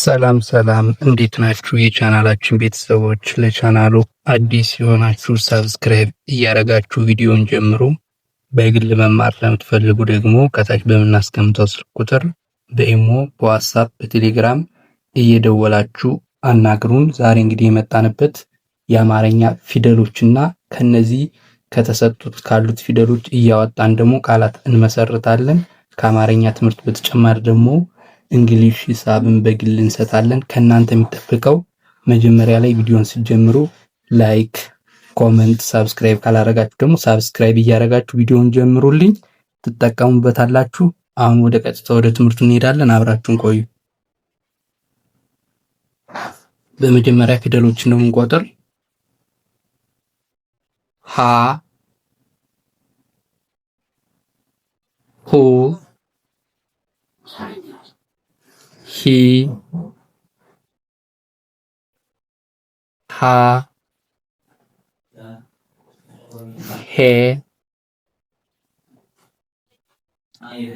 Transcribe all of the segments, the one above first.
ሰላም ሰላም እንዴት ናችሁ? የቻናላችን ቤተሰቦች ለቻናሉ አዲስ የሆናችሁ ሰብስክራይብ እያደረጋችሁ ቪዲዮን ጀምሩ። በግል መማር ለምትፈልጉ ደግሞ ከታች በምናስቀምጠው ስልክ ቁጥር በኢሞ፣ በዋትስአፕ፣ በቴሌግራም እየደወላችሁ አናግሩን። ዛሬ እንግዲህ የመጣንበት የአማርኛ ፊደሎችና ከነዚህ ከተሰጡት ካሉት ፊደሎች እያወጣን ደግሞ ቃላት እንመሰርታለን። ከአማርኛ ትምህርት በተጨማሪ ደግሞ እንግሊሽ ሂሳብን በግል እንሰጣለን። ከእናንተ የሚጠበቀው መጀመሪያ ላይ ቪዲዮን ስትጀምሩ ላይክ፣ ኮመንት፣ ሳብስክራይብ ካላረጋችሁ ደግሞ ሳብስክራይብ እያረጋችሁ ቪዲዮን ጀምሩልኝ፣ ትጠቀሙበታላችሁ። አሁን ወደ ቀጥታ ወደ ትምህርቱ እንሄዳለን። አብራችሁን ቆዩ። በመጀመሪያ ፊደሎችን ነው የምንቆጥር። ሀ ሁ ሂ ሃ ሄ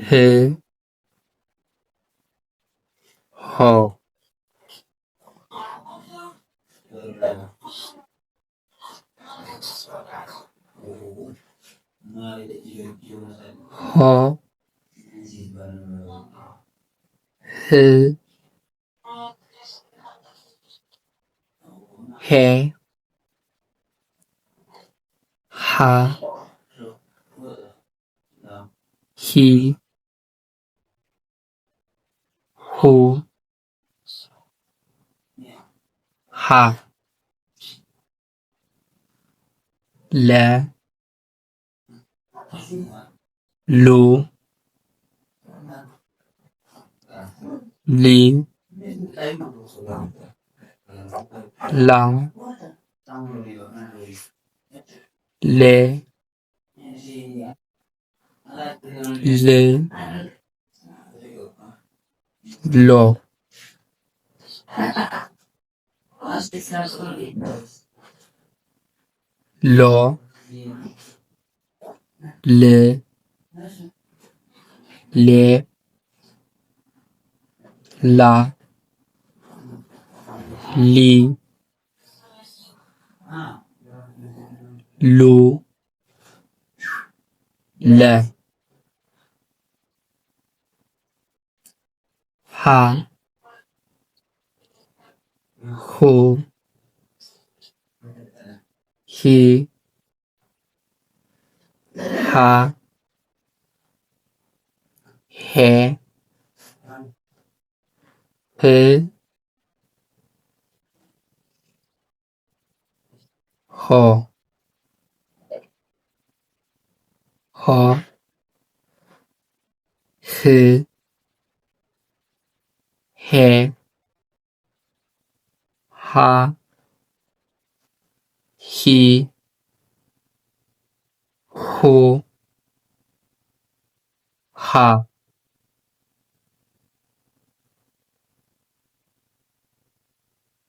ህ ሆ ሆ ህ ሄ ሃ ሂ ሁ ሃ ለ ሉ ሊ ላ ሌ ል ሎ ሎ ል ሌ ላ ሊ ሉ ለ ሃ ሁ ሂ ሃ ሄ ህ ሆ ሆ ህ ሄ ሃ ሂ ሁ ሃ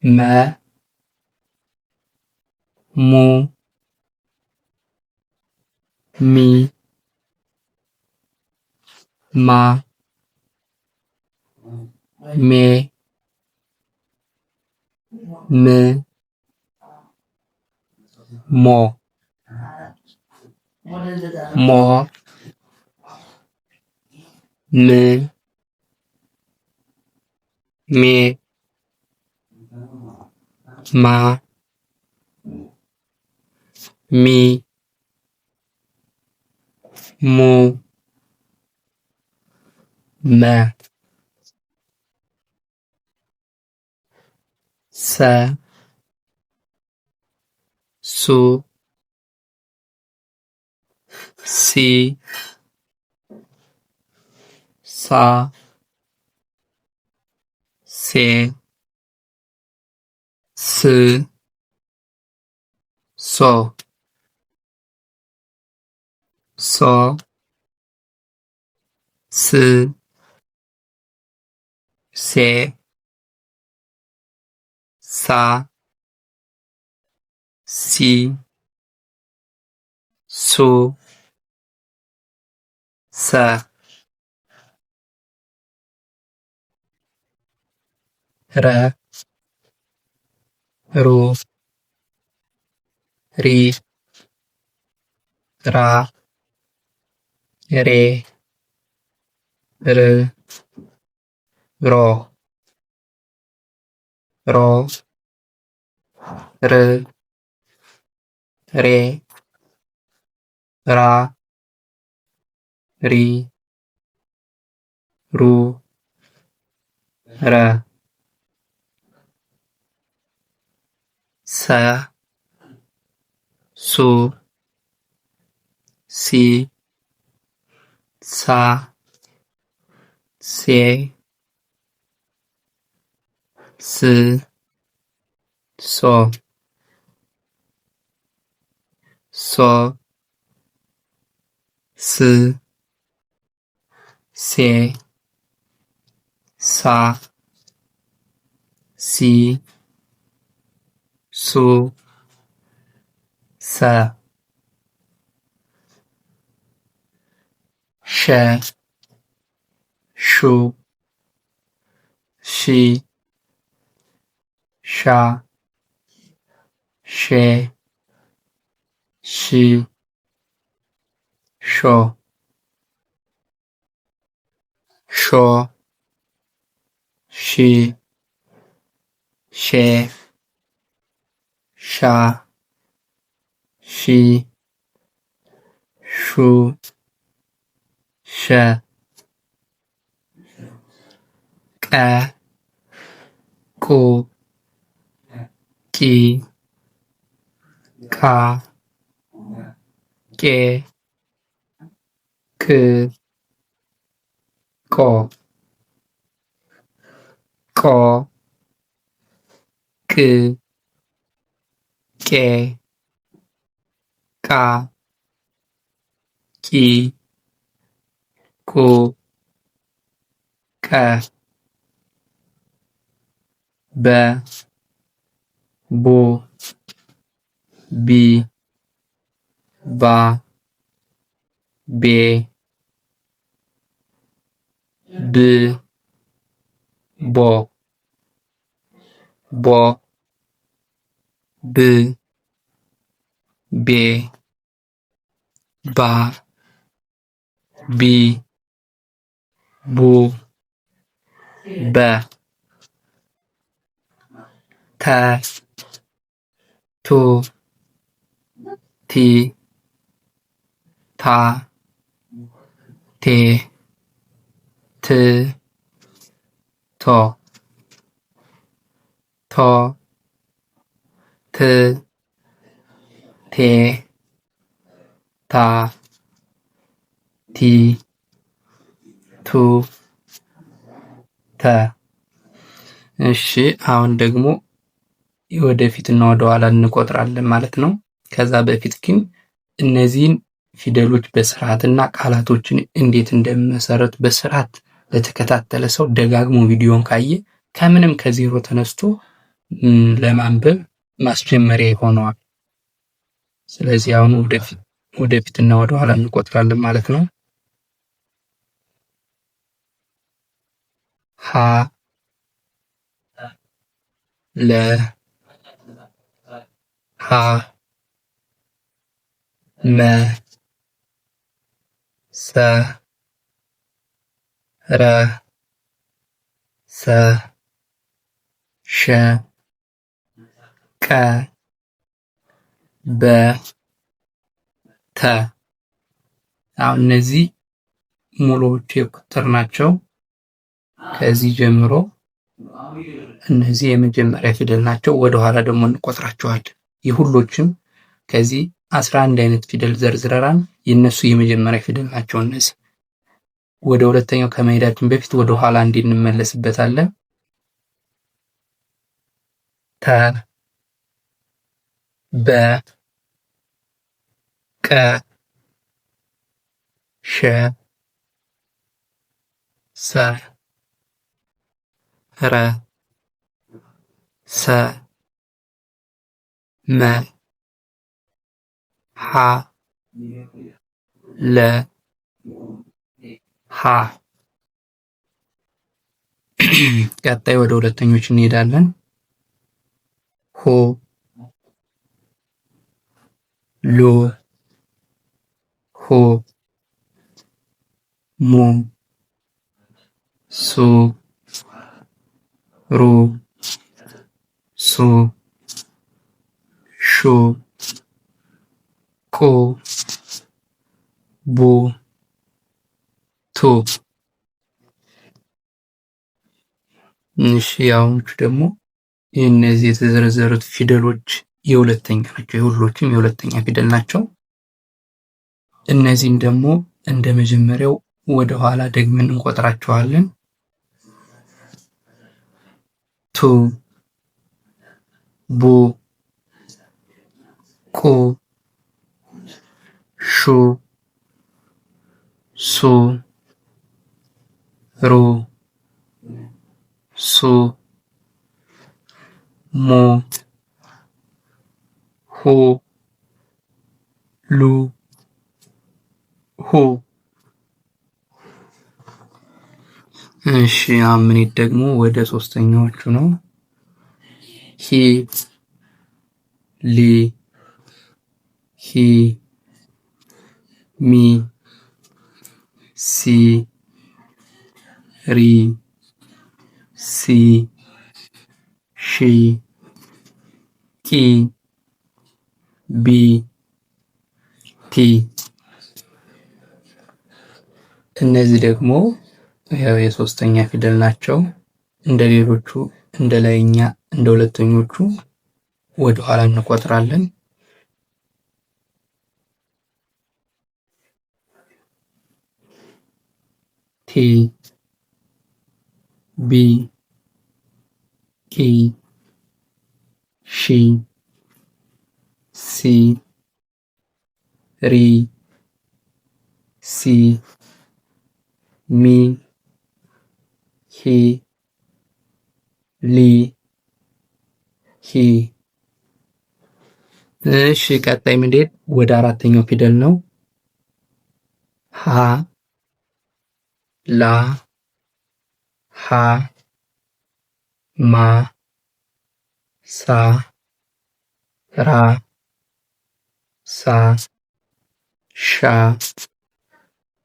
መ ሙ ሚ ማ ሜ ም ሞ ሞ ም ሜ ማ ሚ ሙ መ ሰ ሱ ሲ ሳ ሴ ስ ሶ ሶ ስ ሴ ሳ ሲ ሱ ሰ ረ ሩ ሪ ራ ሬ ር ሮ ሮ ር ሬ ራ ሪ ሩ ረ ሰ ሱ ሲ ሳ ሴ ስ ሶ ሶ ስ ሴ ሳ ሲ ሱ ሰ ሸ ሹ ሺ ሻ ሼ ሺ ሾ ሾ ሺ ሼ ሻ ሺ ሹ ሸ ቀ ቁ ቂ ቃ ቄ ቅ ቆ ቆ ቅ ቄ ቃ ቂ ቁ ቀ በ ቡ ቢ ባ ቤ ብ ቦ ቦ ብ ቤ ባ ቢ ቡ በ ተ ቱ ቲ ታ ቴ ት ቶ ቶ ት ቴ ታ ቲ ቱ ተ። እሺ አሁን ደግሞ ወደፊትና ወደኋላ እንቆጥራለን ማለት ነው። ከዛ በፊት ግን እነዚህን ፊደሎች በስርዓትና ቃላቶችን እንዴት እንደሚመሰረቱ በስርዓት ለተከታተለ ሰው ደጋግሞ ቪዲዮን ካየ ከምንም ከዜሮ ተነስቶ ለማንበብ ማስጀመሪያ ይሆነዋል። ስለዚህ አሁን ወደፊትና ወደኋላ እንቆጥራለን ማለት ነው። ሀ ለ ሀ መ ሰ ረ ሰ ሸ ቀ በ ተ። አሁን እነዚህ ሙሉዎቹ የቁጥር ናቸው። ከዚህ ጀምሮ እነዚህ የመጀመሪያ ፊደል ናቸው። ወደኋላ ደግሞ እንቆጥራቸዋለን። የሁሎችም ከዚህ 11 አይነት ፊደል ዘርዝረናል። የነሱ የመጀመሪያ ፊደል ናቸው እነዚህ። ወደ ሁለተኛው ከመሄዳችን በፊት ወደ ኋላ እንመለስበታለን። ተ በ ቀ ሸ ሰ ረ ሰ መ ሀ ለ ሀ ቀጣይ ወደ ሁለተኞች እንሄዳለን። ሆ ሎ ሆ ሞ ሶ ሮ ሶ ሾ ኮ ቦ ቶ። እሺ አሁኖቹ ደግሞ እነዚህ የተዘረዘሩት ፊደሎች የሁለተኛ ናቸው። የሁሎችም የሁለተኛ ፊደል ናቸው። እነዚህን ደግሞ እንደ መጀመሪያው ወደ ኋላ ደግመን እንቆጥራቸዋለን። ቱ ቡ ኮ ሹ ሱ ሩ ሱ ሞ ሆ ሉ ሆ። እሺ አሁን ምን ደግሞ ወደ ሶስተኛዎቹ ነው። ሂ ሊ ሂ ሚ ሲ ሪ ሲ ሺ ቂ ቢ ቲ። እነዚህ ደግሞ ያው የሶስተኛ ፊደል ናቸው። እንደ ሌሎቹ እንደ ላይኛ እንደ ሁለተኞቹ ወደ ኋላ እንቆጥራለን። ቲ ቢ ቂ ሺ ሲ ሪ ሲ ሚ ሂ ሊ ሂ። እሺ ቀጣይ ምንድን ወደ አራተኛው ፊደል ነው። ሀ ላ ሀ ማ ሳ ራ ሳ ሻ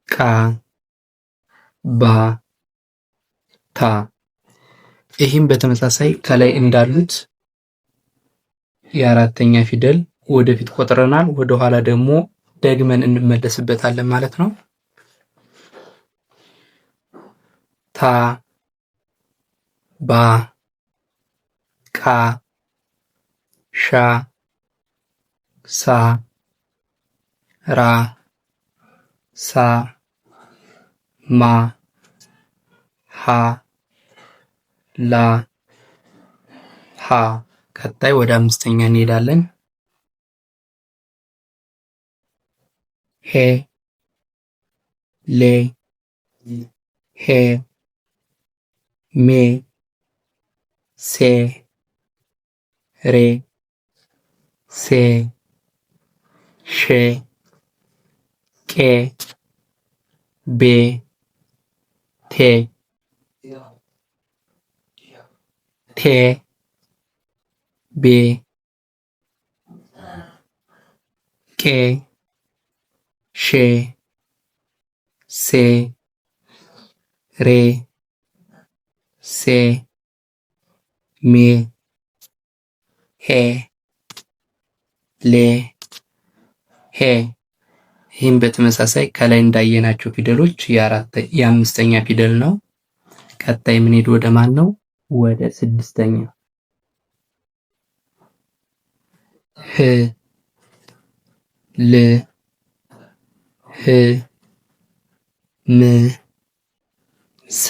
ቃ ባ ታ። ይህም በተመሳሳይ ከላይ እንዳሉት የአራተኛ ፊደል ወደፊት ቆጥረናል። ወደ ኋላ ደግሞ ደግመን እንመለስበታለን ማለት ነው። ታ ባ ቃ ሻ ሳ ራ ሳ ማ ሀ ላ ሀ። ቀጣይ ወደ አምስተኛ እንሄዳለን። ሄ ሌ ሄ ሜ ሴ ሬ ሴ ሼ ቄ ቤ ቴ ቴ ቤ ቄ ሼ ሴ ሬ ሴ ሜ ሄ ሌ ሄ። ይህም በተመሳሳይ ከላይ እንዳየናቸው ፊደሎች የአምስተኛ ፊደል ነው። ቀጣይ የምንሄድ ወደ ማን ነው? ወደ ስድስተኛ። ህ ል ህ ም ስ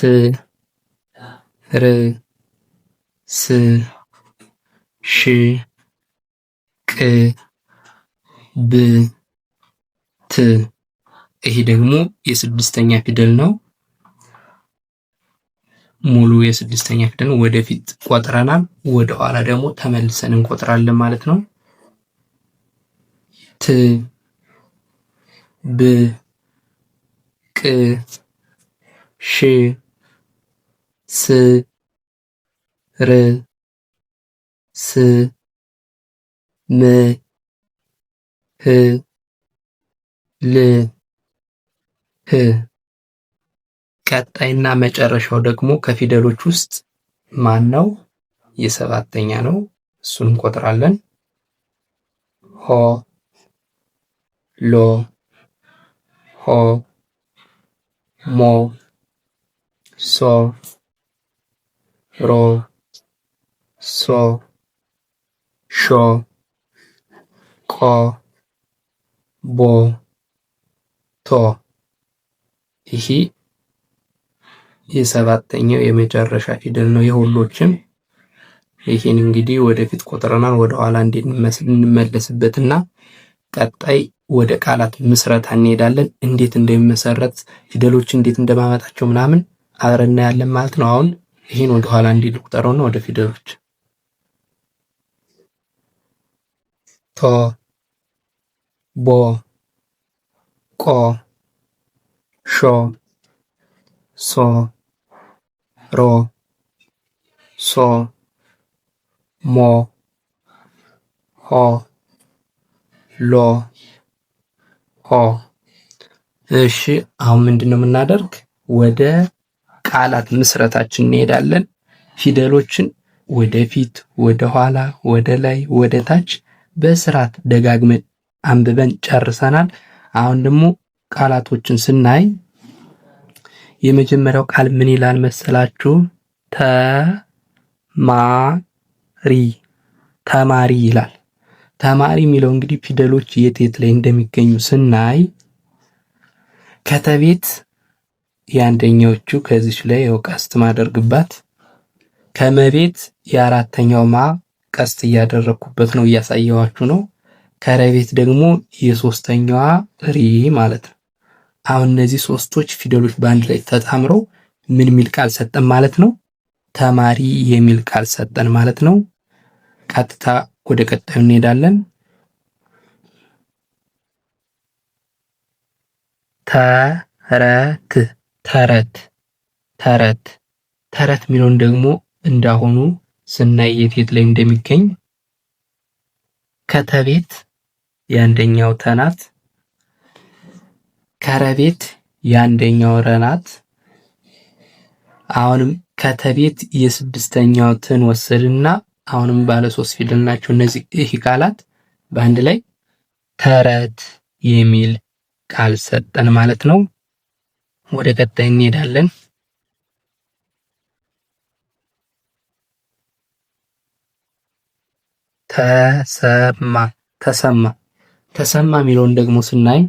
ር ስ ሽ ቅ ብ ት። ይሄ ደግሞ የስድስተኛ ፊደል ነው። ሙሉ የስድስተኛ ፊደል ወደፊት ቆጥረናል። ወደ ኋላ ደግሞ ተመልሰን እንቆጥራለን ማለት ነው። ት ብ ቅ ሽ ስ ር ስ ም ህ ል ህ። ቀጣይና መጨረሻው ደግሞ ከፊደሎች ውስጥ ማን ነው? የሰባተኛ ነው። እሱን እንቆጥራለን። ሆ ሎ ሆ ሞ ሶ ሮ ሶ ሾ ቆ ቦ ቶ። ይሄ የሰባተኛው የመጨረሻ ፊደል ነው የሁሎችም። ይሄን እንግዲህ ወደፊት ቆጥረናል። ወደ ኋላ እንመለስበትና ቀጣይ ወደ ቃላት ምስረታ እንሄዳለን። እንዴት እንደሚመሰረት ፊደሎች እንዴት እንደማመጣቸው ምናምን አብረን እናያለን ማለት ነው። አሁን ይሄን ወደ ኋላ እንዲል ቁጠረውና ወደ ፊደሎች ቶ ቦ ቆ ሾ ሶ ሮ ሶ ሞ ሆ ሎ ሆ። እሺ አሁን ምንድነው የምናደርግ? ወደ ቃላት ምስረታችን እንሄዳለን። ፊደሎችን ወደፊት፣ ወደ ኋላ፣ ወደ ላይ፣ ወደ ታች በስርዓት ደጋግመን አንብበን ጨርሰናል። አሁን ደግሞ ቃላቶችን ስናይ የመጀመሪያው ቃል ምን ይላል መሰላችሁ? ተማሪ ተማሪ ይላል። ተማሪ የሚለው እንግዲህ ፊደሎች የት የት ላይ እንደሚገኙ ስናይ ከተቤት የአንደኛዎቹ ከዚች ላይ ያው ቀስት ማደርግባት፣ ከመቤት የአራተኛው ማ ቀስት እያደረግኩበት ነው፣ እያሳየዋችሁ ነው። ከረቤት ደግሞ የሶስተኛዋ ሪ ማለት ነው። አሁን እነዚህ ሶስቶች ፊደሎች በአንድ ላይ ተጣምረው ምን ሚል ቃል ሰጠን ማለት ነው? ተማሪ የሚል ቃል ሰጠን ማለት ነው። ቀጥታ ወደ ቀጣዩ እንሄዳለን። ተረት ተረት ተረት ተረት የሚለውን ደግሞ እንዳሁኑ ስናይ የት የት ላይ እንደሚገኝ ከተቤት የአንደኛው ተናት፣ ከረቤት የአንደኛው ረናት። አሁንም ከተቤት የስድስተኛው ትን ወሰድና አሁንም ባለ ሶስት ፊደል ናቸው እነዚህ። ይህ ቃላት በአንድ ላይ ተረት የሚል ቃል ሰጠን ማለት ነው። ወደ ቀጣይ እንሄዳለን። ተሰማ ተሰማ ተሰማ የሚለውን ደግሞ ስናይ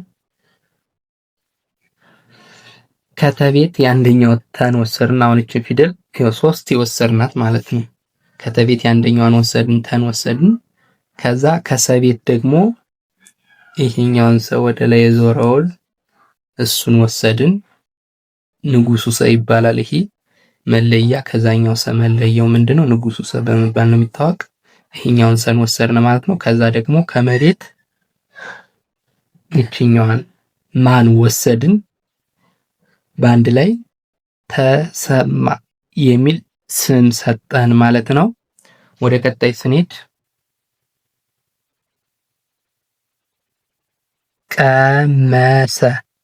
ከተቤት የአንደኛው ተን ወሰድን። አሁን እቺ ፊደል ሶስት የወሰድናት ማለት ነው። ከተቤት የአንደኛዋን ወሰድን፣ ተን ወሰድን። ከዛ ከሰቤት ደግሞ ይሄኛውን ሰው ወደ ላይ የዞረውን እሱን ወሰድን። ንጉሱ ሰ ይባላል። ይሄ መለያ ከዛኛው ሰ መለያው ምንድነው? ንጉሱ ሰ በመባል ነው የሚታወቅ። ይሄኛውን ሰን ወሰድን ማለት ነው። ከዛ ደግሞ ከመሬት ይችኛዋን ማን ወሰድን። በአንድ ላይ ተሰማ የሚል ስም ሰጠን ማለት ነው። ወደ ቀጣይ ስንሄድ ቀመሰ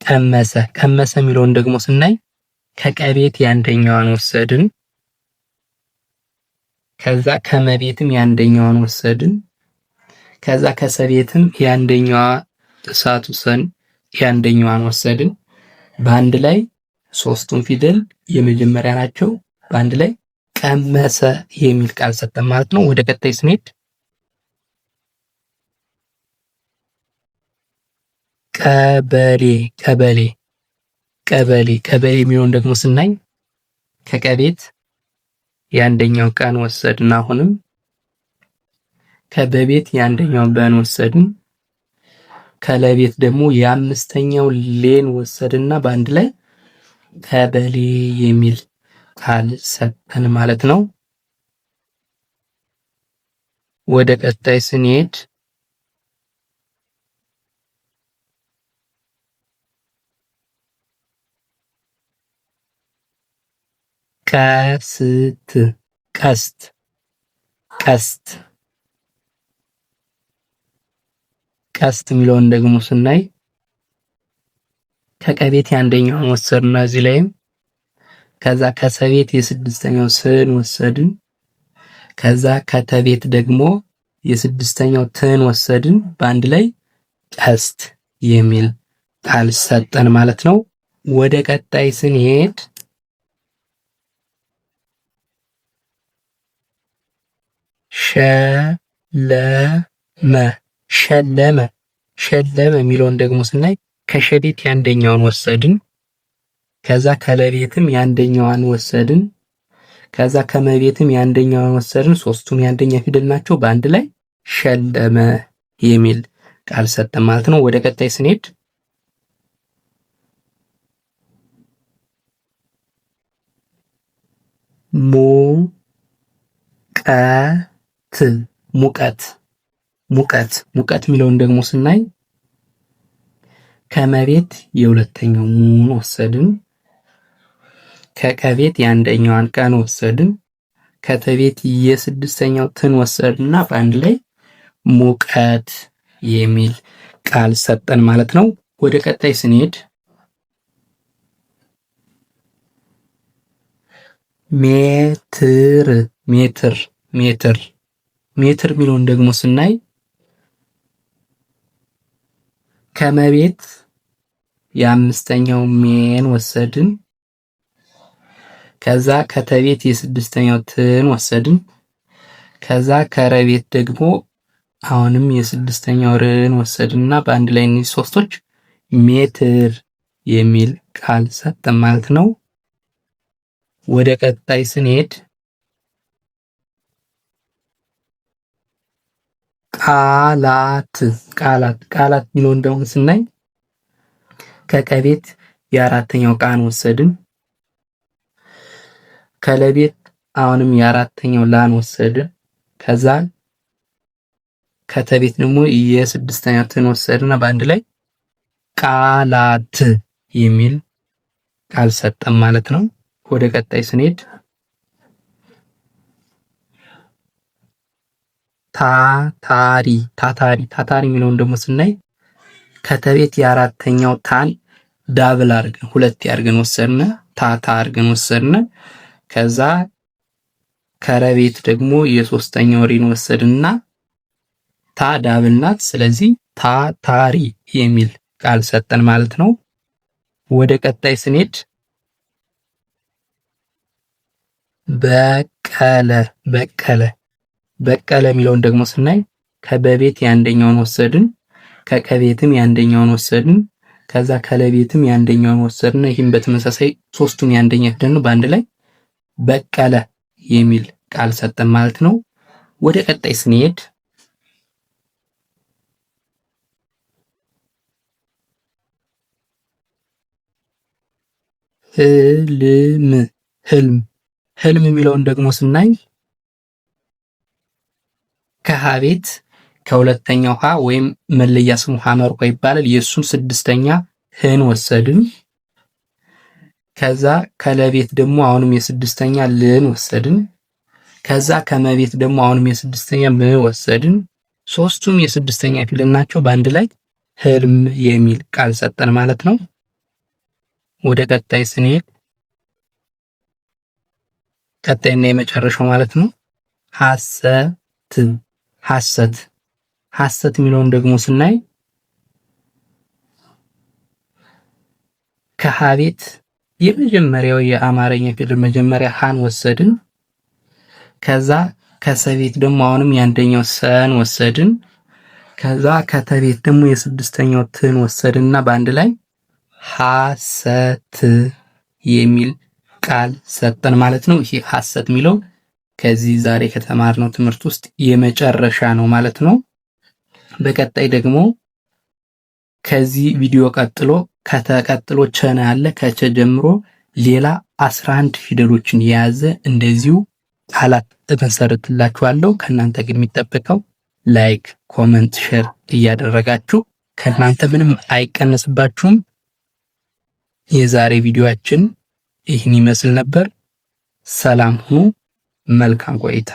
ቀመሰ ቀመሰ የሚለውን ደግሞ ስናይ ከቀቤት የአንደኛዋን ወሰድን። ከዛ ከመቤትም የአንደኛዋን ወሰድን። ከዛ ከሰቤትም የአንደኛዋ እሳቱ ሰን የአንደኛዋን ወሰድን። በአንድ ላይ ሶስቱም ፊደል የመጀመሪያ ናቸው። በአንድ ላይ ቀመሰ የሚል ቃል ሰጠን ማለት ነው። ወደ ቀጣይ ስንሄድ ቀበሌ ቀበሌ ቀበሌ ቀበሌ የሚለውን ደግሞ ስናይ ከቀቤት የአንደኛው ቀን ወሰድን። አሁንም ከበቤት የአንደኛው በን ወሰድን። ከለቤት ደግሞ የአምስተኛው ሌን ወሰድና በአንድ ላይ ቀበሌ የሚል ቃል ሰጠን ማለት ነው። ወደ ቀጣይ ስንሄድ ቀስት ቀስት ቀስት ቀስት የሚለውን ደግሞ ስናይ ከቀቤት የአንደኛውን ወሰድና እዚህ ላይም ከዛ ከሰቤት የስድስተኛው ስን ወሰድን። ከዛ ከተቤት ደግሞ የስድስተኛው ትን ወሰድን። በአንድ ላይ ቀስት የሚል ቃል ሰጠን ማለት ነው። ወደ ቀጣይ ስንሄድ ሸለመ ሸለመ ሸለመ የሚለውን ደግሞ ስናይ ከሸቤት የአንደኛውን ወሰድን። ከዛ ከለቤትም የአንደኛዋን ወሰድን። ከዛ ከመቤትም የአንደኛውን ወሰድን። ሶስቱም የአንደኛ ፊደል ናቸው። በአንድ ላይ ሸለመ የሚል ቃል ሰጠን ማለት ነው። ወደ ቀጣይ ስንሄድ ሙቀት ሙቀት ሙቀት ሙቀት የሚለውን ደግሞ ስናይ ከመቤት የሁለተኛው ሙን ወሰድን። ከቀቤት የአንደኛዋን ቀን ወሰድን። ከተቤት የስድስተኛው ትን ወሰድንና በአንድ ላይ ሙቀት የሚል ቃል ሰጠን ማለት ነው። ወደ ቀጣይ ስንሄድ ሜትር ሜትር ሜትር ሜትር የሚለውን ደግሞ ስናይ ከመቤት የአምስተኛው ሜን ወሰድን። ከዛ ከተቤት የስድስተኛው ትን ወሰድን። ከዛ ከረቤት ደግሞ አሁንም የስድስተኛው ርን ወሰድንና በአንድ ላይ እነዚህ ሶስቶች ሜትር የሚል ቃል ሰጠን ማለት ነው። ወደ ቀጣይ ስንሄድ ቃላት ቃላት ቃላት የሚለውን ደግሞ ስናይ ከቀቤት የአራተኛው ቃን ወሰድን። ከለቤት አሁንም የአራተኛው ላን ወሰድን። ከዛ ከተቤት ደግሞ የስድስተኛው ትን ወሰድና በአንድ ላይ ቃላት የሚል ቃል ሰጠን ማለት ነው። ወደ ቀጣይ ስንሄድ ታታሪ ታታሪ ታታሪ የሚለውን ደግሞ ስናይ ከተቤት የአራተኛው ታን ዳብል አድርገን ሁለት አድርገን ወሰድን። ታታ አድርገን ወሰድን። ከዛ ከረቤት ደግሞ የሶስተኛው ሪን ወሰድንና ታ ዳብል ናት። ስለዚህ ታታሪ የሚል ቃል ሰጠን ማለት ነው። ወደ ቀጣይ ስንሄድ በቀለ በቀለ በቀለ የሚለውን ደግሞ ስናይ ከበቤት የአንደኛውን ወሰድን። ከቀቤትም የአንደኛውን ወሰድን። ከዛ ከለቤትም የአንደኛውን ወሰድን። ይህም በተመሳሳይ ሶስቱም የአንደኛ ፊደል ነው። በአንድ ላይ በቀለ የሚል ቃል ሰጠን ማለት ነው። ወደ ቀጣይ ስንሄድ ህልም ህልም ህልም የሚለውን ደግሞ ስናይ ከሀ ቤት ከሁለተኛው ሀ ወይም መለያ ስሙ ሀመርቆ ይባላል። የእሱን ስድስተኛ ህን ወሰድን። ከዛ ከለቤት ደግሞ አሁንም የስድስተኛ ልን ወሰድን። ከዛ ከመቤት ደግሞ አሁንም የስድስተኛ ም ወሰድን። ሶስቱም የስድስተኛ ፊደል ናቸው። በአንድ ላይ ህልም የሚል ቃል ሰጠን ማለት ነው። ወደ ቀጣይ ስንሄድ ቀጣይና የመጨረሻው ማለት ነው ሐሰት ሐሰት ሐሰት የሚለውን ደግሞ ስናይ ከሀ ቤት የመጀመሪያው የአማርኛ ፊደል መጀመሪያ ሃን ወሰድን። ከዛ ከሰቤት ደግሞ አሁንም የአንደኛው ሰን ወሰድን። ከዛ ከተቤት ደግሞ የስድስተኛው ትን ወሰድንና በአንድ ላይ ሐሰት የሚል ቃል ሰጠን ማለት ነው። ይሄ ሐሰት የሚለው ከዚህ ዛሬ ከተማርነው ትምህርት ውስጥ የመጨረሻ ነው ማለት ነው። በቀጣይ ደግሞ ከዚህ ቪዲዮ ቀጥሎ ከተቀጥሎ ቸና ያለ ከቸ ጀምሮ ሌላ 11 ፊደሎችን የያዘ እንደዚሁ ቃላት እመሰርትላችኋለሁ። ከእናንተ ግን የሚጠበቀው ላይክ፣ ኮመንት፣ ሼር እያደረጋችሁ ከእናንተ ምንም አይቀነስባችሁም። የዛሬ ቪዲዮአችን ይህን ይመስል ነበር። ሰላም ሁኑ። መልካም ቆይታ